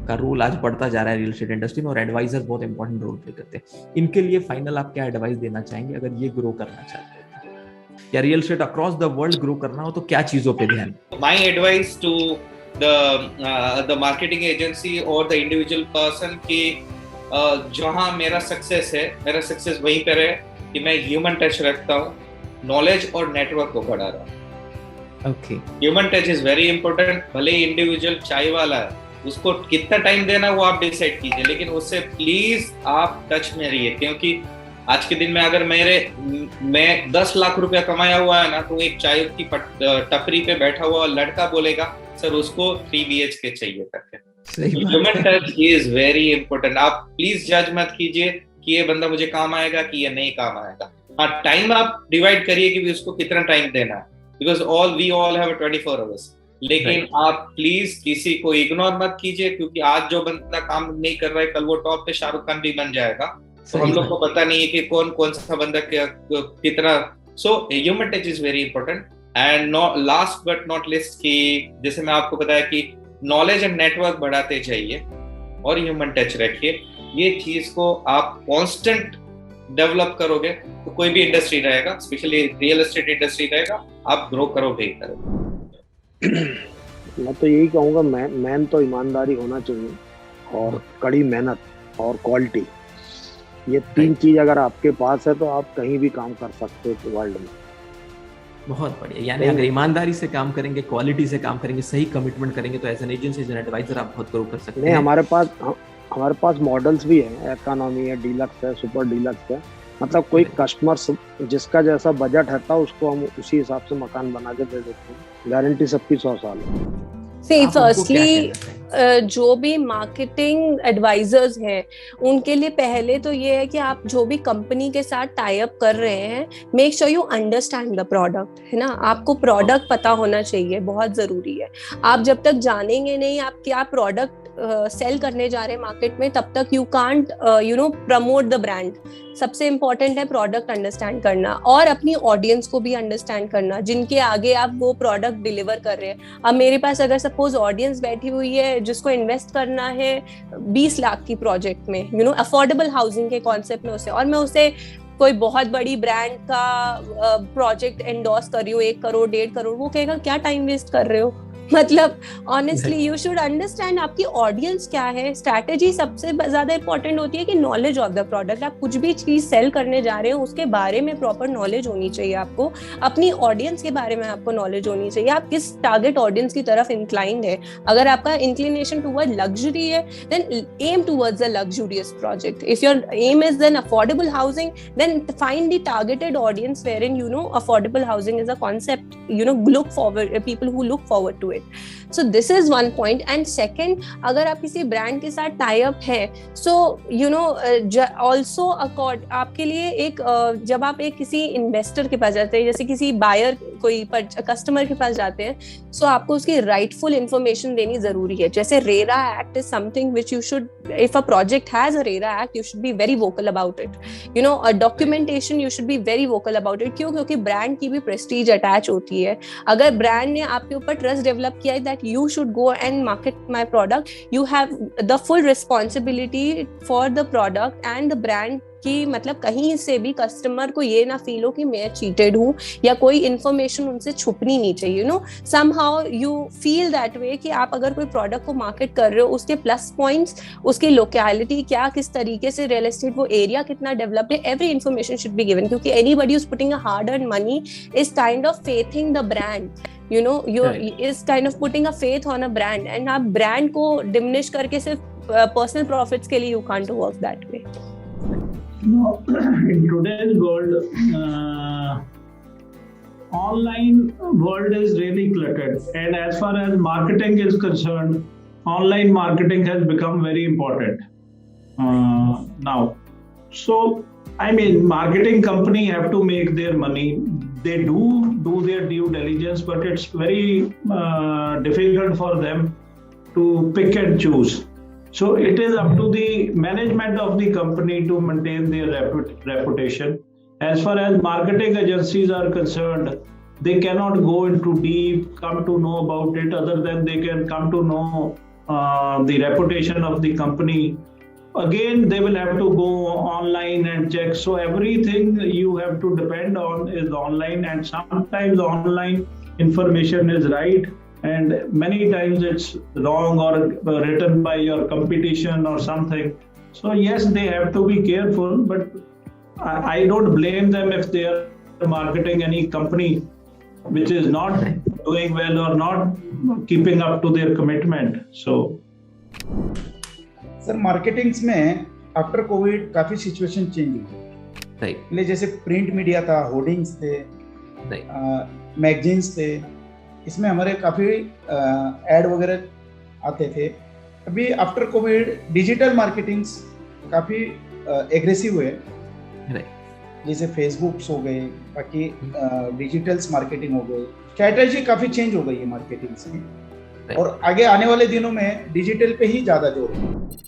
का रोल आज बढ़ता जा रहा है रियल एस्टेट इंडस्ट्री में, और एडवाइजर बहुत इंपॉर्टेंट रोल प्ले करते हैं। इनके लिए फाइनल आप क्या एडवाइस देना चाहेंगे अगर ये ग्रो करना चाहते हैं, या real estate across the world grow करना हो तो क्या चीजों पे ध्यान? My advice to the marketing agency और द इंडिविजुअल पर्सन की जहां मेरा सक्सेस है, मेरा सक्सेस वहीं पर है कि मैं ह्यूमन टच रखता हूँ, नॉलेज और नेटवर्क को बढ़ा रहा हूँ। Human touch is very important. भले ही इंडिविजुअल चाय वाला है, उसको कितना टाइम देना वो आप डिसाइड कीजिए, लेकिन उससे प्लीज आप टच में रहिए, क्योंकि आज के दिन में अगर मैं 10 लाख रुपया कमाया हुआ है ना, तो एक चाय की टपरी पे बैठा हुआ लड़का बोलेगा सर उसको 3 BHK चाहिए करके। Human touch is very important. आप प्लीज जज मत कीजिए कि ये बंदा मुझे काम आएगा कि ये नहीं काम आएगा। हाँ, टाइम आप डिवाइड करिए कि उसको कितना टाइम देना है, because we all have 24 hours. लेकिन आप प्लीज किसी को इग्नोर मत कीजिए, क्योंकि आज जो बंदा काम नहीं कर रहा है, कल वो टॉप पे शाहरुख खान भी बन जाएगा। तो हम लोग को पता नहीं है कि कौन सा बंदा कितना। So human touch is very important. And last but not list की, जैसे मैं आपको बताया कि नॉलेज एंड नेटवर्क बढ़ाते जाइए और ह्यूमन टच रखिए। ये चीज को आप कांस्टेंट डेवलप करोगे तो कोई भी इंडस्ट्री रहेगा, स्पेशली रियल एस्टेट इंडस्ट्री रहेगा, आप ग्रो करोगे ही करोगे। मैं तो यही कहूँगा, मैन तो ईमानदारी होना चाहिए और कड़ी मेहनत और क्वालिटी। ये 3 चीज अगर आपके पास है तो आप कहीं भी काम कर सकते हो वर्ल्ड में। बहुत बढ़िया। यानी अगर ईमानदारी से काम करेंगे, क्वालिटी से काम करेंगे, सही कमिटमेंट करेंगे तो as an agency, as an advisor आप बहुत ग्रो कर सकते हैं। हमारे पास मॉडल्स भी हैं, इकोनॉमी है, डीलक्स है, सुपर डीलक्स है। मतलब कोई कस्टमर जिसका जैसा बजट है उसको हम उसी हिसाब से मकान बना के दे देते हैं। गारंटी सबकी 100 साल है। See, firstly, जो भी मार्केटिंग एडवाइजर्स हैं उनके लिए पहले तो ये है कि आप जो भी कंपनी के साथ टाई अप कर रहे हैं, make sure you understand the product, है ना। आपको प्रोडक्ट पता होना चाहिए, बहुत जरूरी है। आप जब तक जानेंगे नहीं आप क्या प्रोडक्ट सेल करने जा रहे हैं मार्केट में, तब तक you can't promote the brand. सबसे इम्पोर्टेंट है प्रोडक्ट अंडरस्टैंड करना और अपनी ऑडियंस को भी अंडरस्टैंड करना, जिनके आगे आप वो प्रोडक्ट डिलीवर कर रहे हैं। अब मेरे पास अगर सपोज ऑडियंस बैठी हुई है जिसको इन्वेस्ट करना है 20 लाख की प्रोजेक्ट में, अफोर्डेबल हाउसिंग के कॉन्सेप्ट में उसे, और मैं उसे कोई बहुत बड़ी ब्रांड का प्रोजेक्ट एंडोर्स कर रही हूँ 1 करोड़ 1.5 करोड़, वो कहेगा क्या टाइम वेस्ट कर रहे हो। मतलब ऑनेस्टली यू शुड अंडरस्टैंड आपकी ऑडियंस क्या है। स्ट्रैटेजी सबसे ज्यादा इंपॉर्टेंट होती है कि नॉलेज ऑफ द प्रोडक्ट। आप कुछ भी चीज सेल करने जा रहे हो उसके बारे में प्रॉपर नॉलेज होनी चाहिए आपको। अपनी ऑडियंस के बारे में आपको नॉलेज होनी चाहिए, आप किस टारगेट ऑडियंस की तरफ इंक्लाइंड है। अगर आपका इंक्लिनेशन टुवर्ड लग्जरी है then aim towards a luxurious project. If your aim is then affordable housing, then find the targeted audience wherein affordable housing is a concept, look forward, people who look forward to it. So this is one point. And second, अगर आप किसी brand के साथ tie up है, so also आपके लिए एक जब आप एक किसी इन्वेस्टर के पास जाते हैं, जैसे किसी बायर कोई कस्टमर के पास जाते हैं, so आपको उसकी राइटफुल इंफॉर्मेशन देनी जरूरी है। जैसे RERA act is something which you should, if a project has a RERA act, you should be very vocal about it. Documentation you should be very vocal about it. क्यों? क्योंकि brand की भी Prestige attach होती है। अगर brand ने आपके ऊपर ट्रस्ट डेवलप किया है that you should go and market my product, you have the full responsibility for the product and the brand कि मतलब कहीं से भी कस्टमर को ये ना फील हो कि मैं चीटेड हूँ या कोई इन्फॉर्मेशन उनसे छुपनी नहीं चाहिए। somehow you feel that way कि आप अगर कोई प्रोडक्ट को मार्केट कर रहे हो, उसके प्लस पॉइंट्स, उसकी लोकेलिटी क्या, किस तरीके से रियल एस्टेट वो एरिया कितना डेवलप है, every information should be given. क्योंकि anybody is putting a hard earned money is kind of faithing the brand, is kind of putting a faith on a brand, and आप brand को diminish करके सिर्फ personal profits के लिए you can't work that way. In today's world, online world is really cluttered, and as far as marketing is concerned, online marketing has become very important now. So I mean, marketing company have to make their money. They do their due diligence, but it's very difficult for them to pick and choose. So it is up to the management of the company to maintain their reputation. As far as marketing agencies are concerned, they cannot go into deep, come to know about it, other than they can come to know the reputation of the company. Again, they will have to go online and check. So everything you have to depend on is online, and sometimes online information is right, and many times it's wrong or written by your competition or something. So yes, they have to be careful, but I don't blame them if they are marketing any company which is not doing well or not keeping up to their commitment. So sir marketings में after Covid काफी situation change हुई, right, पहले जैसे print media था, hoardings थे, magazines थे, इसमें हमारे काफी एड वगैरह आते थे। अभी आफ्टर कोविड डिजिटल मार्केटिंग्स काफी एग्रेसिव हुए, जैसे फेसबुक्स हो गए, बाकी डिजिटल्स मार्केटिंग हो गए, स्ट्रैटेजी काफी चेंज हो गई है मार्केटिंग से, और आगे आने वाले दिनों में डिजिटल पे ही ज्यादा जोर है।